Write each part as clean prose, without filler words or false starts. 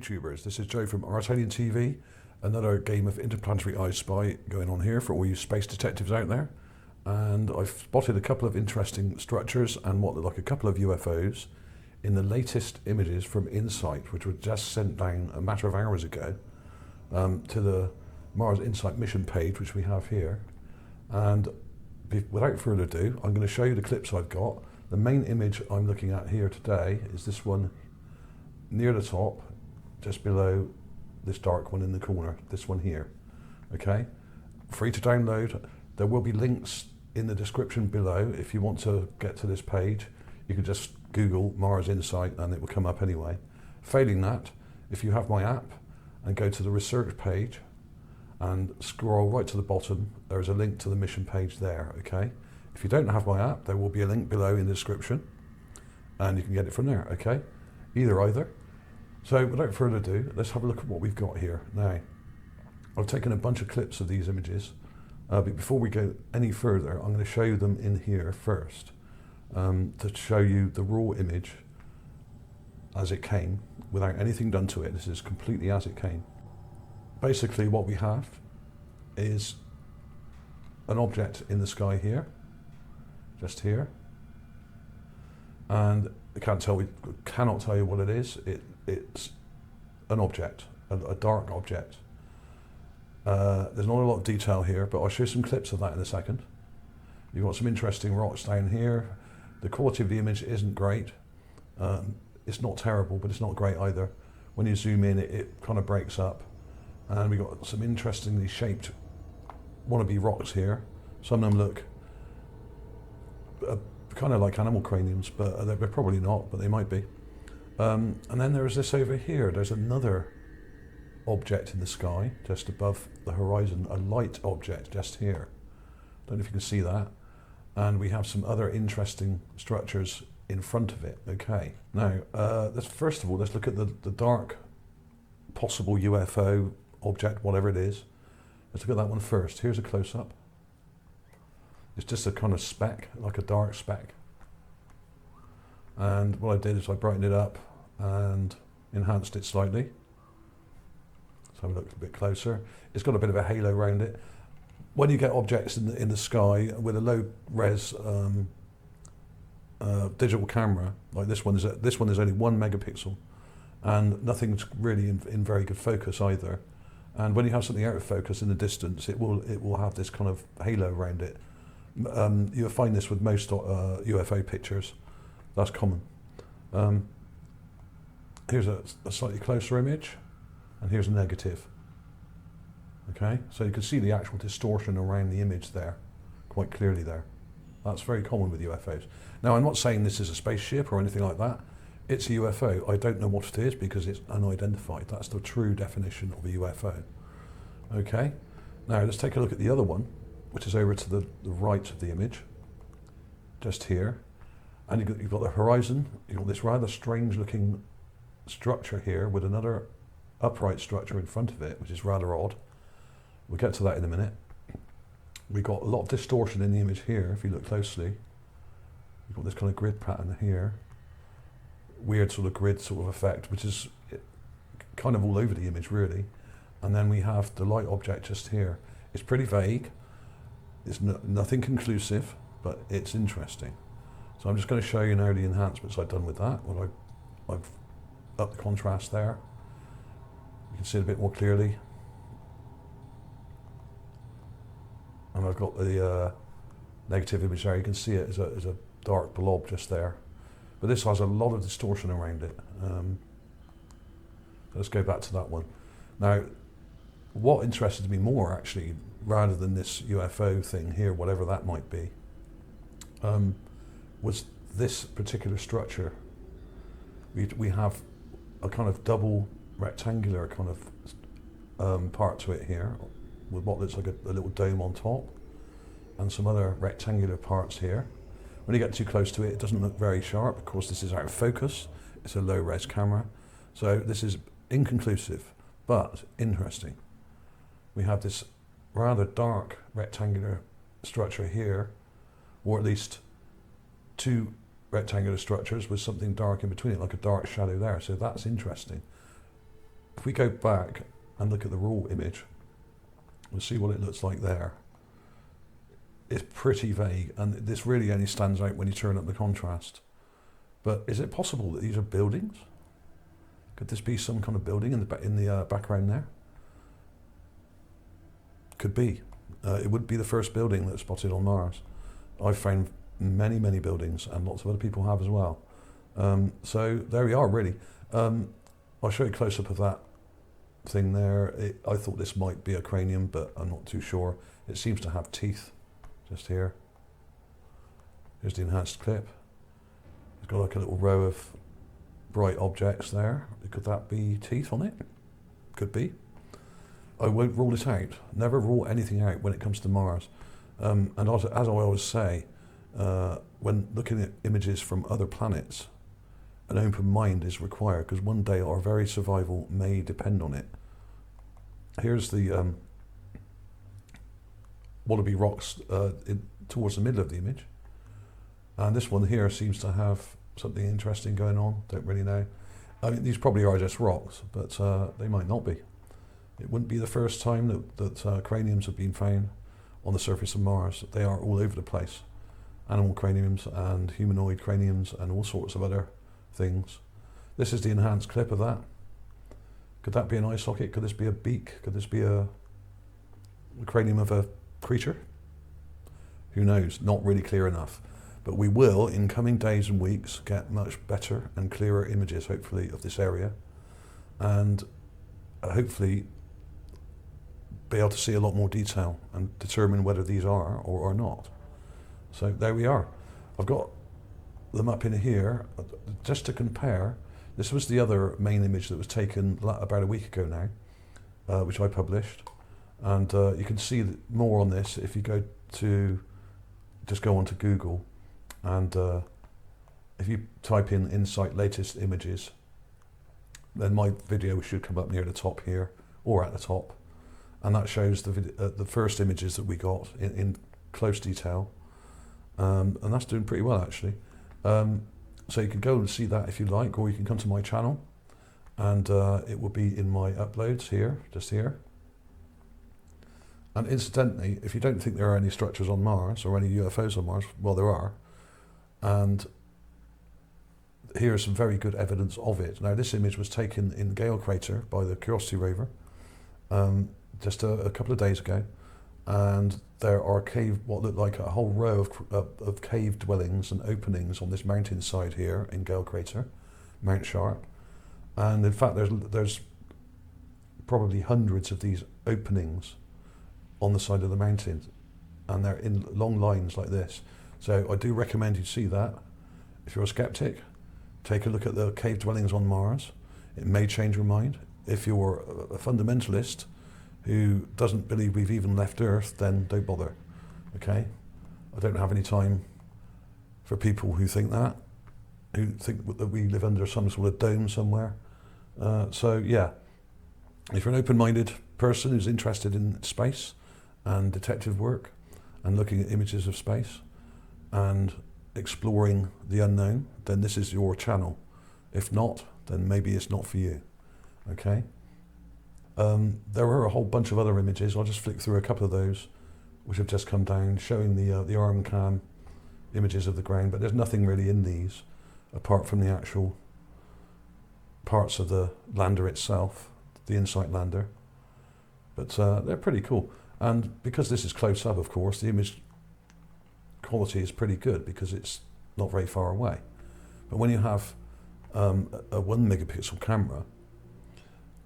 YouTubers, this is Joe from ArtAlienTV, another game of interplanetary I Spy going on here for all you space detectives out there. And I've spotted a couple of interesting structures and what look like a couple of UFOs in the latest images from InSight, which were just sent down a matter of hours ago to the Mars InSight mission page, which we have here. And without further ado, I'm going to show you the clips I've got. The main image I'm looking at here today is this one near the top, just below this dark one in the corner, this one here. Okay, free to download. There will be links in the description below if you want to get to this page. You can just Google Mars InSight and it will come up anyway. Failing that, if you have my app and go to the research page and scroll right to the bottom, there is a link to the mission page there. Okay, if you don't have my app, there will be a link below in the description and you can get it from there. Okay, either. So without further ado, let's have a look at what we've got here. Now, I've taken a bunch of clips of these images, but before we go any further, I'm going to show you them in here first, to show you the raw image as it came, without anything done to it. This is completely as it came. Basically what we have is an object in the sky here, just here, and I cannot tell you what it is. It's an object, a dark object. There's not a lot of detail here, but I'll show you some clips of that in a second. You've got some interesting rocks down here. The quality of the image isn't great. It's not terrible, but it's not great either. When you zoom in, it kind of breaks up. And we've got some interestingly shaped wannabe rocks here. Some of them look kind of like animal craniums, but they're probably not, but they might be. And then there's this over here. There's another object in the sky just above the horizon, a light object just here. Don't know if you can see that. And we have some other interesting structures in front of it. Okay, now first of all, let's look at the dark possible UFO object, whatever it is. Let's look at that one first. Here's a close-up. It's just a kind of speck, like a dark speck. And what I did is I brightened it up and enhanced it slightly. So have a look a bit closer. It's got a bit of a halo around it. When you get objects in the sky with a low res digital camera, like this one is only 1 megapixel, and nothing's really in very good focus either. And when you have something out of focus in the distance, it will have this kind of halo around it. You'll find this with most UFO pictures. That's common. Here's a slightly closer image, and here's a negative. Okay, so you can see the actual distortion around the image there, quite clearly there. That's very common with UFOs. Now, I'm not saying this is a spaceship or anything like that. It's a UFO. I don't know what it is because it's unidentified. That's the true definition of a UFO. Okay, now let's take a look at the other one, which is over to the right of the image, just here. And you've got the horizon. You've got this rather strange looking structure here with another upright structure in front of it, which is rather odd. We'll get to that in a minute. We've got a lot of distortion in the image here, if you look closely. You've got this kind of grid pattern here. Weird sort of grid sort of effect, which is kind of all over the image really. And then we have the light object just here. It's pretty vague. It's nothing conclusive, but it's interesting. So I'm just going to show you now the enhancements I've done with that. Well, I've upped the contrast there. You can see it a bit more clearly. And I've got the negative image there. You can see it as a dark blob just there. But this has a lot of distortion around it. Let's go back to that one. Now, what interested me more actually, rather than this UFO thing here, whatever that might be, was this particular structure. We have a kind of double rectangular kind of part to it here, with what looks like a little dome on top, and some other rectangular parts here. When you get too close to it, it doesn't look very sharp. Of course, this is out of focus. It's a low res camera. So this is inconclusive, but interesting. We have this rather dark rectangular structure here, or at least two rectangular structures with something dark in between it, like a dark shadow there. So that's interesting. if we go back and look at the raw image, we'll see what it looks like there. It's pretty vague, and this really only stands out when you turn up the contrast. But is it possible that these are buildings? Could this be some kind of building in the background there? Could be. It would be the first building that's spotted on Mars. I've found many, many buildings, and lots of other people have as well. So there we are, really. I'll show you a close-up of that thing there. I thought this might be a cranium, but I'm not too sure. It seems to have teeth just here. Here's the enhanced clip. It's got like a little row of bright objects there. Could that be teeth on it? Could be. I won't rule it out. Never rule anything out when it comes to Mars. And as I always say, when looking at images from other planets, an open mind is required, because one day our very survival may depend on it. Here's the wallaby rocks towards the middle of the image. And this one here seems to have something interesting going on. Don't really know. I mean, these probably are just rocks, but they might not be. It wouldn't be the first time that craniums have been found on the surface of Mars. They are all over the place. Animal craniums and humanoid craniums and all sorts of other things. This is the enhanced clip of that. Could that be an eye socket? Could this be a beak? Could this be the cranium of a creature? Who knows? Not really clear enough. But we will, in coming days and weeks, get much better and clearer images, hopefully, of this area. And hopefully be able to see a lot more detail and determine whether these are or are not. So there we are. I've got them up in here just to compare. This was the other main image that was taken about a week ago now, which I published. And you can see more on this if you just go onto Google, and if you type in InSight latest images, then my video should come up near the top here, or at the top. And that shows the first images that we got in close detail. And that's doing pretty well, actually. So you can go and see that if you like, or you can come to my channel, and it will be in my uploads here, just here. And incidentally, if you don't think there are any structures on Mars or any UFOs on Mars, well, there are. And here's some very good evidence of it. Now, this image was taken in Gale Crater by the Curiosity rover just a couple of days ago. And there are what look like a whole row of cave dwellings and openings on this mountainside here in Gale Crater, Mount Sharp. And in fact, there's probably hundreds of these openings on the side of the mountain, and they're in long lines like this. So I do recommend you see that. If you're a skeptic, take a look at the cave dwellings on Mars. It may change your mind. If you're a fundamentalist who doesn't believe we've even left Earth, then don't bother, okay? I don't have any time for people who think that we live under some sort of dome somewhere. So yeah, if you're an open-minded person who's interested in space and detective work and looking at images of space and exploring the unknown, then this is your channel. If not, then maybe it's not for you, okay? There were a whole bunch of other images. I'll just flick through a couple of those which have just come down, showing the arm cam images of the ground, but there's nothing really in these apart from the actual parts of the lander itself, the InSight lander. But they're pretty cool. And because this is close up, of course, the image quality is pretty good because it's not very far away. But when you have a 1 megapixel camera,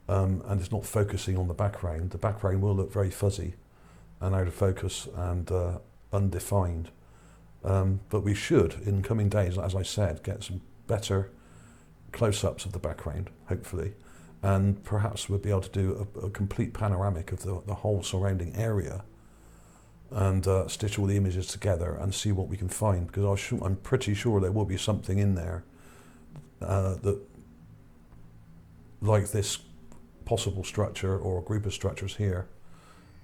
and it's not focusing on the background will look very fuzzy and out of focus and undefined. But we should, in coming days, as I said, get some better close-ups of the background, hopefully, and perhaps we'll be able to do a complete panoramic of the whole surrounding area and stitch all the images together and see what we can find, because I'm pretty sure there will be something in there that, like this possible structure or a group of structures here,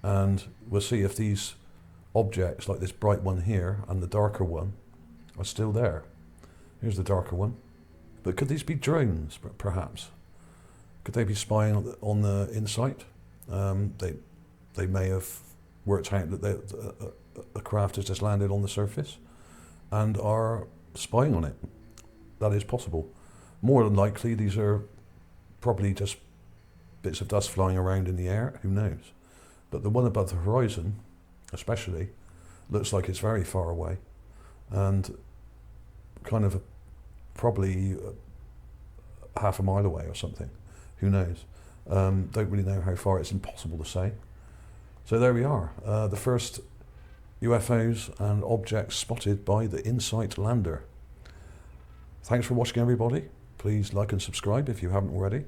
and we'll see if these objects, like this bright one here and the darker one, are still there. Here's the darker one. But could these be drones, perhaps? Could they be spying on the InSight? They may have worked out that a craft has just landed on the surface and are spying on it. That is possible. More than likely, these are probably just bits of dust flying around in the air, who knows. But the one above the horizon, especially, looks like it's very far away and kind of probably half a mile away or something. Who knows? Don't really know how far, it's impossible to say. So there we are, the first UFOs and objects spotted by the InSight lander. Thanks for watching, everybody. Please like and subscribe if you haven't already.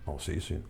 I'll see you soon.